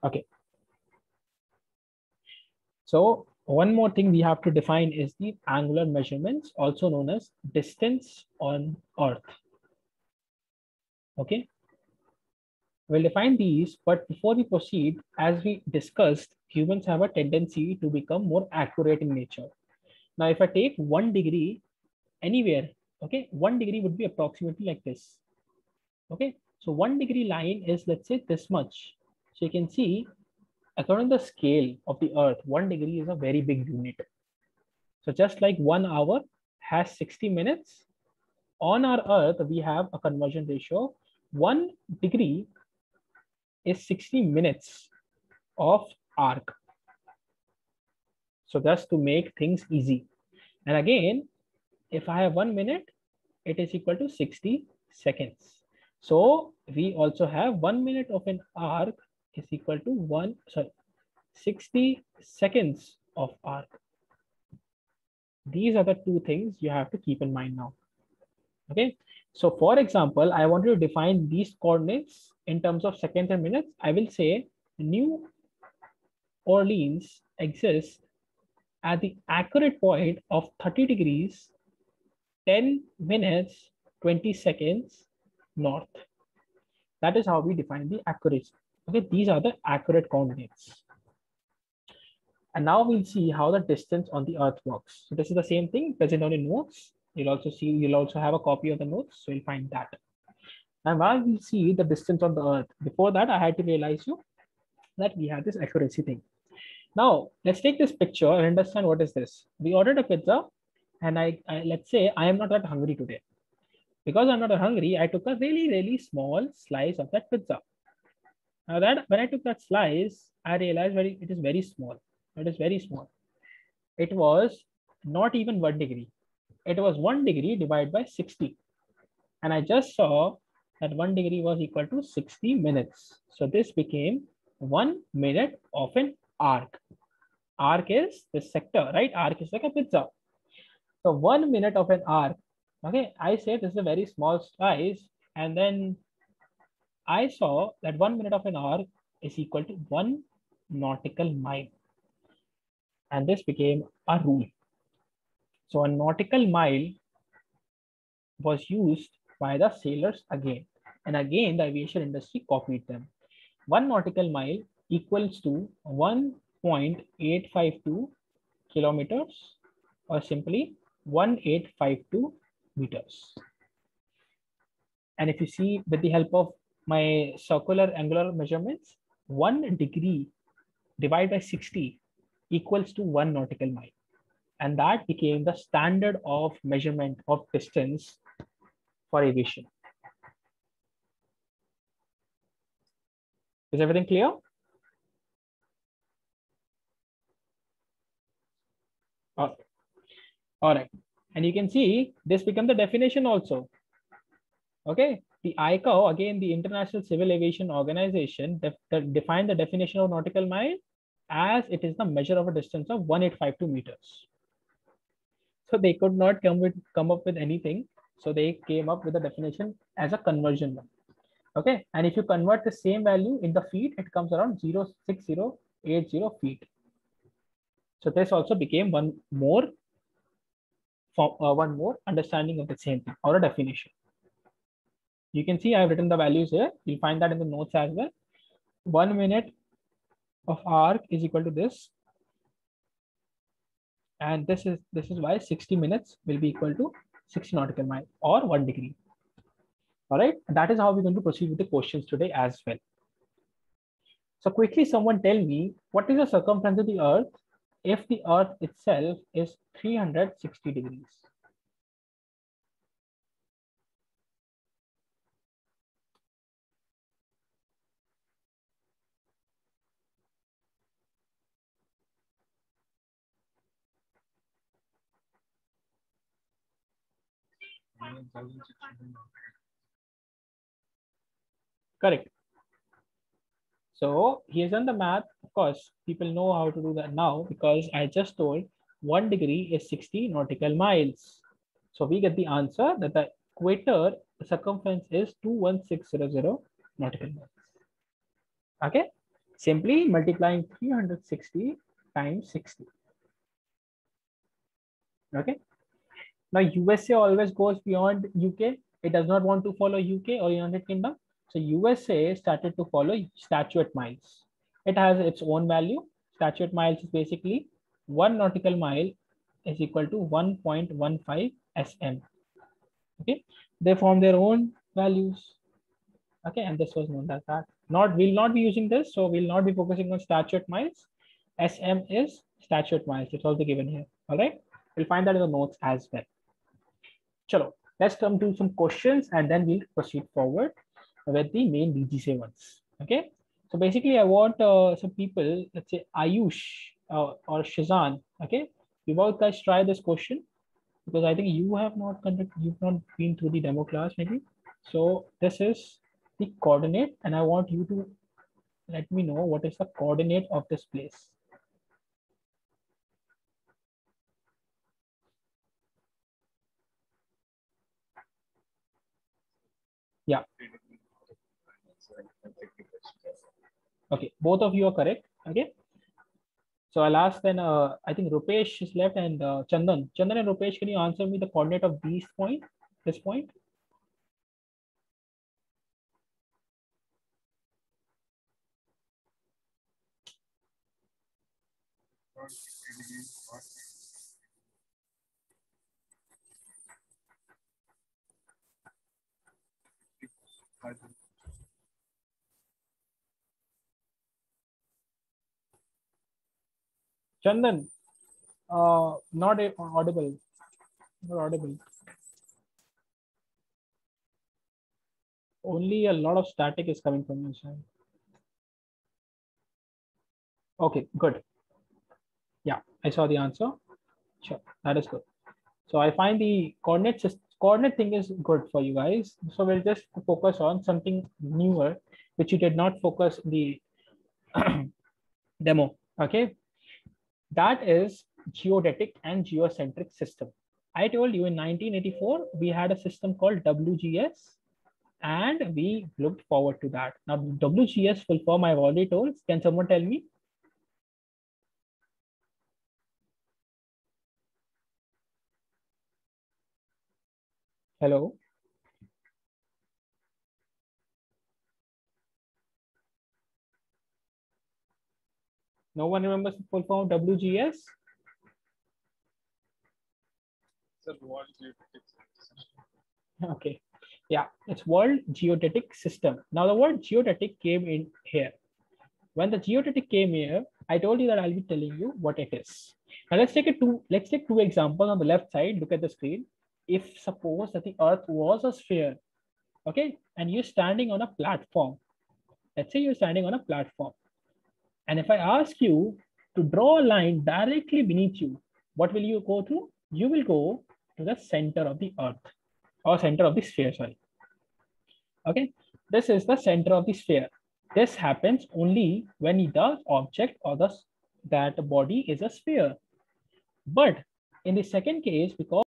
Okay. So one more thing we have to define is the angular measurements, also known as distance on Earth. Okay. We'll define these, but before we proceed, as we discussed, humans have a tendency to become more accurate in nature. Now, if I take 1 degree anywhere, okay, 1 degree would be approximately like this. Okay, so 1 degree line is, let's say, this much. So you can see, according to the scale of the Earth, 1 degree is a very big unit. So just like 1 hour has 60 minutes, on our Earth, we have a conversion ratio. 1 degree is 60 minutes of arc. So just to make things easy. And again, if I have 1 minute, it is equal to 60 seconds. So we also have 1 minute of an arc is equal to 60 seconds of arc. These are the two things you have to keep in mind now. Okay. So for example, I want to define these coordinates in terms of seconds and minutes. I will say New Orleans exists at the accurate point of 30 degrees, 10 minutes, 20 seconds north. That is how we define the accuracy. Okay, these are the accurate coordinates. And now we'll see how the distance on the Earth works. So this is the same thing present on your notes. You'll also have a copy of the notes, so you'll find that. And now we'll see the distance on the Earth. Before that, I had to realize you that we have this accuracy thing. Now let's take this picture and understand what is this. We ordered a pizza, and let's say I am not that hungry today. Because I'm not hungry, I took a really small slice of that pizza. Now that when I took that slice, I realized it is very small. It is very small. It was not even 1 degree. It was 1 degree divided by 60. And I just saw that 1 degree was equal to 60 minutes. So this became 1 minute of an arc. Arc is the sector, right? Arc is like a pizza. So 1 minute of an arc. Okay, I say this is a very small slice, and then I saw that 1 minute of an arc is equal to 1 nautical mile. And this became a rule. So a nautical mile was used by the sailors again. And again, the aviation industry copied them. 1 nautical mile equals to 1.852 kilometers, or simply 1852 meters. And if you see, with the help of my circular angular measurements, 1 degree divided by 60 equals to 1 nautical mile. And that became the standard of measurement of distance for aviation. Is everything clear? Okay. All right. And you can see this become the definition also. Okay. The ICAO, again, the International Civil Aviation Organization, defined the definition of nautical mile as it is the measure of a distance of 1852 meters. So they could not come up with anything. So they came up with a definition as a conversion one. Okay. And if you convert the same value in the feet, it comes around 0.6080 feet. So this also became one more understanding of the same thing, or a definition. You can see I've written the values here. You'll find that in the notes as well. 1 minute of arc is equal to this. And this is why 60 minutes will be equal to 60 nautical mile, or 1 degree. All right. And that is how we're going to proceed with the questions today as well. So quickly, someone tell me, what is the circumference of the Earth if the Earth itself is 360 degrees? Correct. So here's on the math. Of course, people know how to do that now because I just told 1 degree is 60 nautical miles. So we get the answer that the equator circumference is 21600 nautical miles. Okay. Simply multiplying 360 times 60. Okay. Now USA always goes beyond UK. It does not want to follow UK or United Kingdom. So USA started to follow statute miles. It has its own value. Statute miles is basically 1 nautical mile is equal to 1.15 SM. Okay. They form their own values. Okay, and this was known as that. We'll not be using this, so we'll not be focusing on statute miles. SM is statute miles. It's also given here. All right, we'll find that in the notes as well. Chalo, let's come to some questions and then we'll proceed forward with the main DGCA ones. Okay, so basically I want some people, let's say Ayush or Shazan. Okay, you both guys try this question because I think you've not been through the demo class maybe. So this is the coordinate and I want you to let me know what is the coordinate of this place. Yeah. Okay, both of you are correct. Okay. So I'll ask then, I think Rupesh is left and Chandan. Chandan and Rupesh, can you answer me the coordinate of this point? Chandan, not audible. Not audible. Only a lot of static is coming from your side. Okay, good. Yeah, I saw the answer. Sure, that is good. So I find the coordinate thing is good for you guys. So we'll just focus on something newer, which you did not focus in the demo. Okay, that is geodetic and geocentric system. I told you in 1984 we had a system called WGS, and we looked forward to that. Now WGS full form I've already told. Can someone tell me? Hello. No one remembers the full form of WGS? Okay. Yeah, it's World Geodetic System. Now the word geodetic came in here. When the geodetic came here, I told you that I'll be telling you what it is. Now let's take two examples on the left side. Look at the screen. If suppose that the earth was a sphere, okay, and you're standing on a platform. Let's say you're standing on a platform. And if I ask you to draw a line directly beneath you, what will you go to? You will go to the center of the earth or center of the sphere, sorry. Okay, this is the center of the sphere. This happens only when the object or that body is a sphere. But in the second case, because